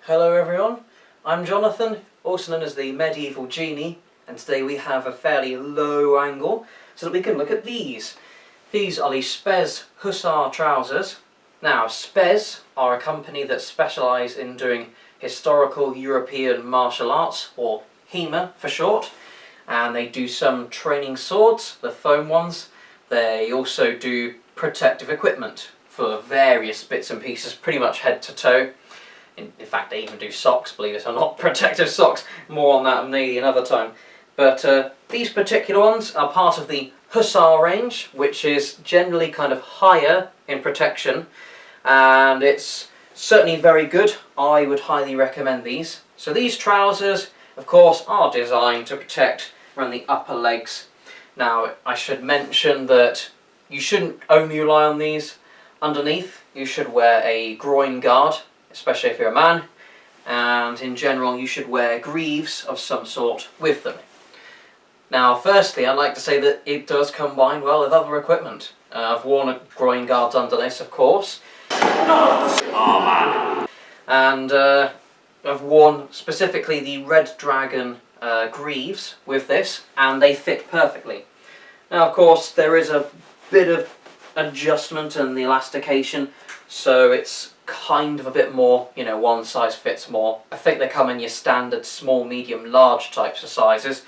Hello everyone, I'm Jonathan, also known as the Medieval Genie, and today we have a fairly low angle so that we can look at these. These are the SPES Hussar trousers. Now, SPES are a company that specialise in doing historical European martial arts, or HEMA for short, and they do some training swords, the foam ones. They also do protective equipment for various bits and pieces, pretty much head to toe. In fact, they even do socks, believe it or not, protective socks. More on that maybe another time. But these particular ones are part of the Hussar range, which is generally kind of higher in protection, and it's certainly very good. I would highly recommend these. So these trousers, of course, are designed to protect around the upper legs. Now, I should mention that you shouldn't only rely on these. Underneath, you should wear a groin guard, especially if you're a man, and in general you should wear greaves of some sort with them. Now, firstly, I'd like to say that it does combine well with other equipment. I've worn groin guards under this, of course. Oh, man! And I've worn specifically the Red Dragon greaves with this, and they fit perfectly. Now, of course, there is a bit of adjustment in the elastication, so it's kind of a bit more, you know, one size fits more. I think they come in your standard small, medium, large types of sizes.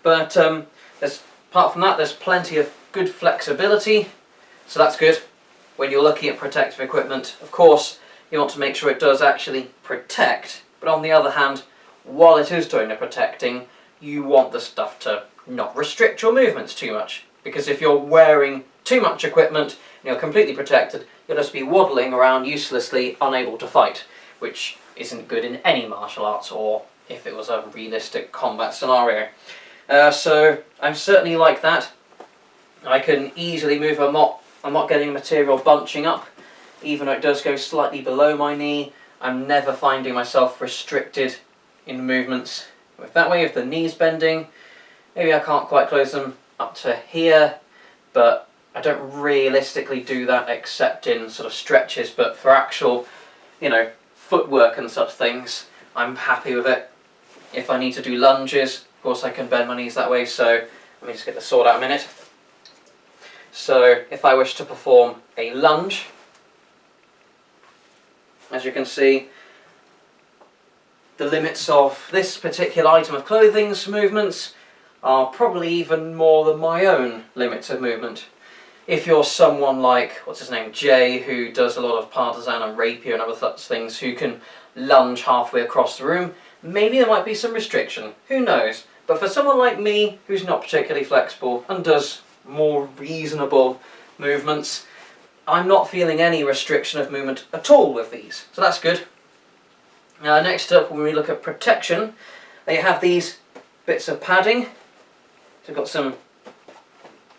But apart from that, there's plenty of good flexibility, so that's good. When you're looking at protective equipment, of course, you want to make sure it does actually protect, but on the other hand, while it is doing the protecting, you want the stuff to not restrict your movements too much. Because if you're wearing too much equipment and you're completely protected, you'll just be waddling around uselessly, unable to fight, which isn't good in any martial arts, or if it was a realistic combat scenario. So I'm certainly like that. I can easily move. I'm not getting material bunching up, even though it does go slightly below my knee. I'm never finding myself restricted in movements. With that way, if the knee's bending, maybe I can't quite close them up to here, but I don't realistically do that except in sort of stretches, but for actual, you know, footwork and such things, I'm happy with it. If I need to do lunges, of course I can bend my knees that way, so let me just get the sword out a minute. So if I wish to perform a lunge, as you can see, the limits of this particular item of clothing's movements are probably even more than my own limits of movement. If you're someone like, what's his name, Jay, who does a lot of partisan and rapier and other such things, who can lunge halfway across the room, maybe there might be some restriction, who knows. But for someone like me, who's not particularly flexible and does more reasonable movements, I'm not feeling any restriction of movement at all with these, so that's good. Next up, when we look at protection, they have these bits of padding. So we've got some,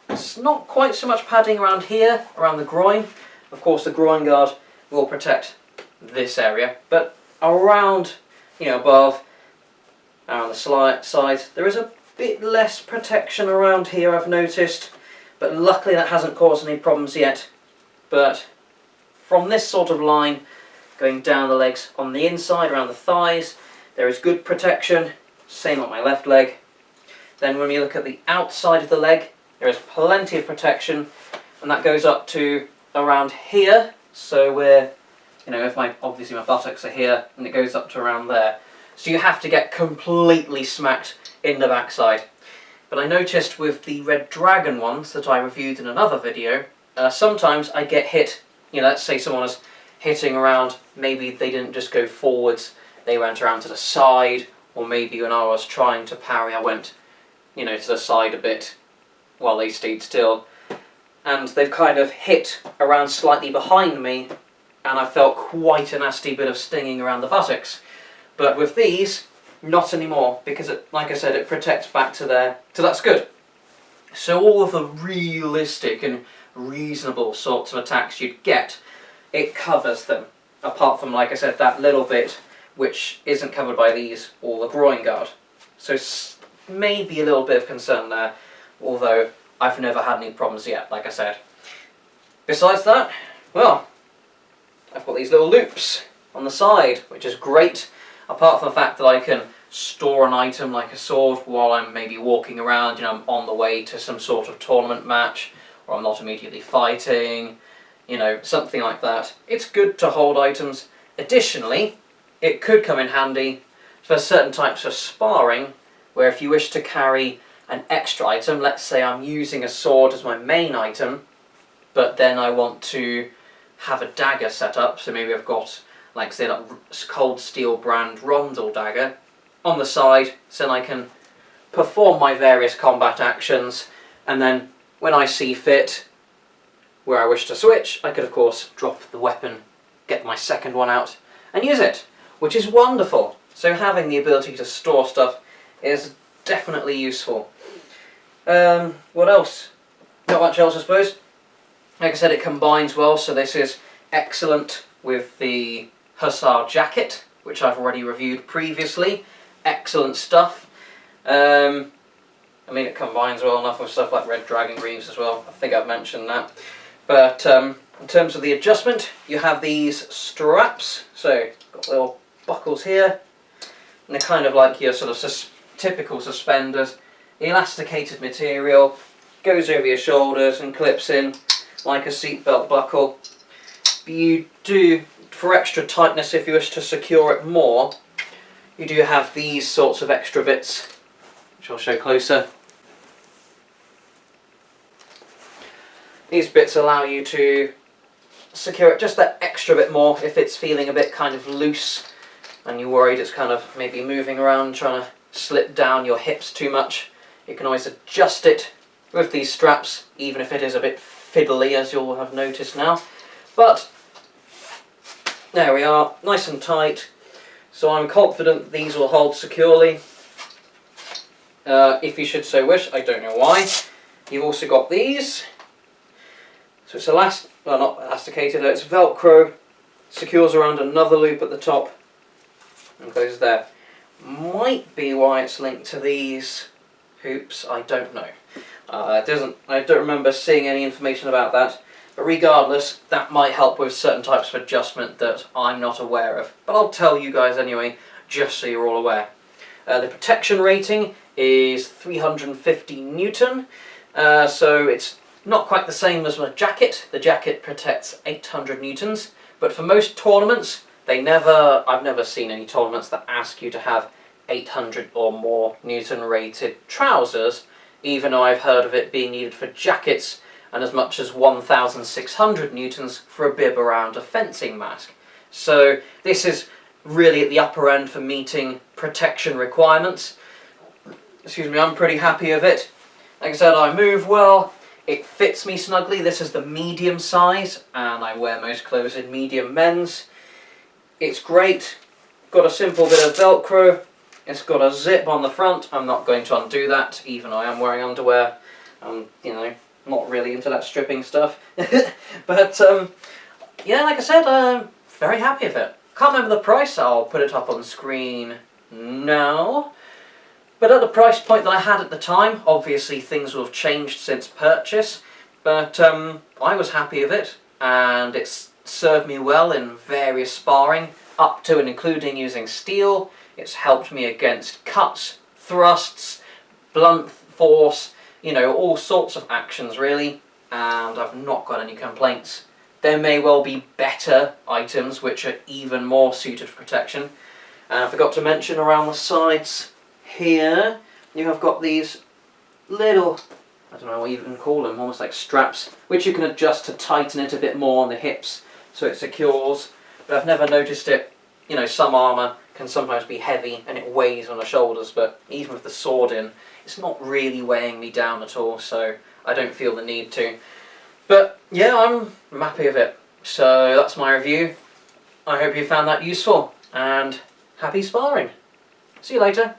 it's not quite so much padding around here, around the groin. Of course, the groin guard will protect this area, but around, you know, above, around the sides, there is a bit less protection around here, I've noticed, but luckily that hasn't caused any problems yet. But from this sort of line, going down the legs on the inside, around the thighs, there is good protection, same on my left leg. Then when we look at the outside of the leg, there is plenty of protection, and that goes up to around here. So we're, you know, if obviously my buttocks are here, and it goes up to around there. So you have to get completely smacked in the backside. But I noticed with the Red Dragon ones that I reviewed in another video, sometimes I get hit, you know, let's say someone was hitting around, maybe they didn't just go forwards, they went around to the side, or maybe when I was trying to parry I went, you know, to the side a bit while they stayed still, and they've kind of hit around slightly behind me, and I felt quite a nasty bit of stinging around the buttocks. But with these, not anymore, because it, like I said, it protects back to there, so that's good. So all of the realistic and reasonable sorts of attacks you'd get, it covers them, apart from, like I said, that little bit which isn't covered by these or the groin guard. So maybe a little bit of concern there, although I've never had any problems yet, like I said. Besides that, well, I've got these little loops. on the side, which is great, apart from the fact that I can store an item like a sword while I'm maybe walking around, you know, I'm on the way to some sort of tournament match, or I'm not immediately fighting, you know, something like that. It's good to hold items. Additionally, it could come in handy for certain types of sparring, where if you wish to carry an extra item, let's say I'm using a sword as my main item, but then I want to have a dagger set up, so maybe I've got, like say, that Cold Steel brand Rondel dagger on the side, so then I can perform my various combat actions, and then when I see fit, where I wish to switch, I could of course drop the weapon, get my second one out, and use it, which is wonderful. So having the ability to store stuff is definitely useful. What else? Not much else, I suppose. Like I said, it combines well, so this is excellent with the Hussar jacket, which I've already reviewed previously. Excellent stuff. I mean, it combines well enough with stuff like Red Dragon Greaves as well. I think I've mentioned that. But in terms of the adjustment, you have these straps. So, got little buckles here. And they're kind of like your sort of typical suspenders. Elasticated material. Goes over your shoulders and clips in like a seatbelt buckle. But you do, for extra tightness, if you wish to secure it more, you do have these sorts of extra bits, which I'll show closer. These bits allow you to secure it just that extra bit more if it's feeling a bit kind of loose and you're worried it's kind of maybe moving around, trying to slip down your hips too much. You can always adjust it with these straps, even if it is a bit fiddly, as you'll have noticed now. But there we are, nice and tight. So I'm confident these will hold securely. If you should so wish, I don't know why. You've also got these. So it's well, not elasticated, it's Velcro. Secures around another loop at the top and goes there. Might be why it's linked to these hoops, I don't know. I don't remember seeing any information about that. But regardless, that might help with certain types of adjustment that I'm not aware of. But I'll tell you guys anyway, just so you're all aware. The protection rating is 350 Newton, so it's not quite the same as my jacket. The jacket protects 800 Newtons, but for most tournaments, I've never seen any tournaments that ask you to have 800 or more Newton rated trousers, even though I've heard of it being needed for jackets, and as much as 1,600 Newtons for a bib around a fencing mask. So this is really at the upper end for meeting protection requirements. Excuse me, I'm pretty happy with it. Like I said, I move well, it fits me snugly. This is the medium size, and I wear most clothes in medium men's. It's great. Got a simple bit of Velcro. It's got a zip on the front. I'm not going to undo that, even though I am wearing underwear. You know, not really into that stripping stuff. But, yeah, like I said, I'm very happy with it. Can't remember the price. I'll put it up on screen now. But at the price point that I had at the time, obviously things will have changed since purchase. But I was happy with it, and it's served me well in various sparring, up to and including using steel. It's helped me against cuts, thrusts, blunt force, you know, all sorts of actions really, and I've not got any complaints. There may well be better items which are even more suited for protection. And I forgot to mention around the sides here, you have got these little, I don't know what you even call them, almost like straps, which you can adjust to tighten it a bit more on the hips so it secures. But I've never noticed it, you know, some armour can sometimes be heavy and it weighs on the shoulders, but even with the sword in, it's not really weighing me down at all, so I don't feel the need to. But yeah, I'm happy with it. So that's my review. I hope you found that useful, and happy sparring. See you later.